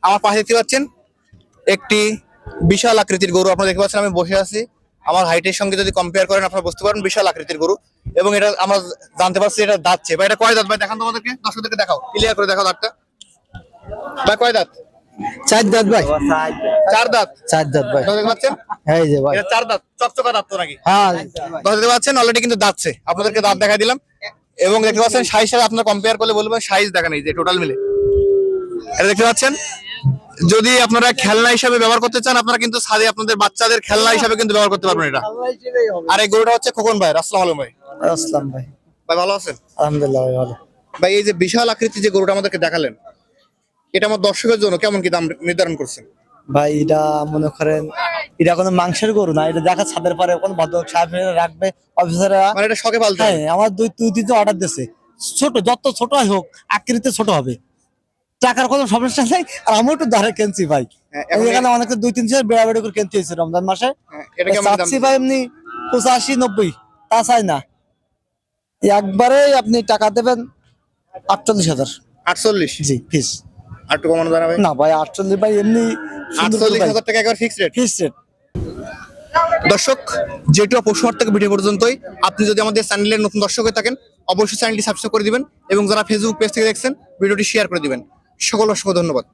আমার পাশে দেখতে পাচ্ছেন একটি বিশাল আকৃতির গরু। আপনারা দেখতে পাচ্ছেন আমি বসে আছি, আমার হাইটের সঙ্গে যদি কম্পেয়ার করেন আপনারা বুঝতে পারেন বিশাল আকৃতির গরু। এবং এটা আমরা জানতে পারছি এটা দাঁতছে। ভাই এটা কয় দাঁত ভাই দেখান তোমাদেরকে, দর্শকদেরকে দেখাও, ক্লিয়ার করে দেখাও দাঁতটা। ভাই কয় দাঁত? 4 দাঁত ভাই। 4 দাঁত। 4 দাঁত ভাই। দেখতে পাচ্ছেন এই যে ভাই। এটা 4 দাঁত, চকচকা দাঁত তো নাকি? হ্যাঁ দেখতে পাচ্ছেন অলরেডি কিন্তু দাঁতছে। আপনাদেরকে দাঁত দেখাই দিলাম। এবং দেখতে পাচ্ছেন সাইজ সাথে আপনারা কম্পেয়ার করলে বলবেন সাইজ দেখেন এই যে টোটাল মিলে। এটা দেখতে পাচ্ছেন, যদি আপনারা খেলনা হিসাবে ব্যবহার করতে চান আপনারা কিন্তু ছাদে আপনাদের বাচ্চাদের খেলনা হিসাবে কিন্তু ব্যবহার করতে পারবেন এটা। আর এই গরুটা হচ্ছে খোকন ভাই। আসসালামু আলাইকুম ভাই। আসসালাম ভাই। ভাই ভালো আছেন? আলহামদুলিল্লাহ ভাই ভালো। ভাই এই যে বিশাল আকৃতির যে গরুটা আমাদেরকে দেখালেন, এটা আমার দর্শকের জন্য কেমন কি দাম নির্ধারণ করছেন? ভাই এটা মনে করেন এটা কোনো মাংসের গরু না, এটা দেখা ছাদের পরে কোন ভদ্রলোক সাহেব রাখবে অফিসাররা। মানে এটা শখে পালতে হ্যাঁ হয়? আমার দুই তিনটে অর্ডার দিয়েছে, ছোট যত ছোট হোক আকৃতিতে ছোট হবে, টাকার কোনো সমস্যা নেই। আর আমিও একটু ধারে কিনছি ভাই। হ্যাঁ, এখন এখানে অনেকে 2-3 বেড়াবেড়ি করে কিনতে হয়েছে রমজান মাসে। এটা কেমন দাম? চাচ্ছি ভাই এমনি 85-90, তা চাই না। একবারে আপনি টাকা দেবেন 48,000। 48? জি ফিস। আর একটু কমানো যায় না ভাই? না ভাই 48 ভাই এমনি 48,000 টাকা একবার ফিক্সড রেট। Fix rate. দর্শক, যেটুকু পশুহাট থেকে ভিডিও পর্যন্তই। আপনি যদি আমাদের চ্যানেলের নতুন দর্শক হয়ে থাকেন অবশ্যই চ্যানেলটি সাবস্ক্রাইব করে দিবেন এবং যারা ফেসবুক পেজ থেকে দেখছেন ভিডিওটি শেয়ার করে দিবেন। সকল অসংখ্য ধন্যবাদ।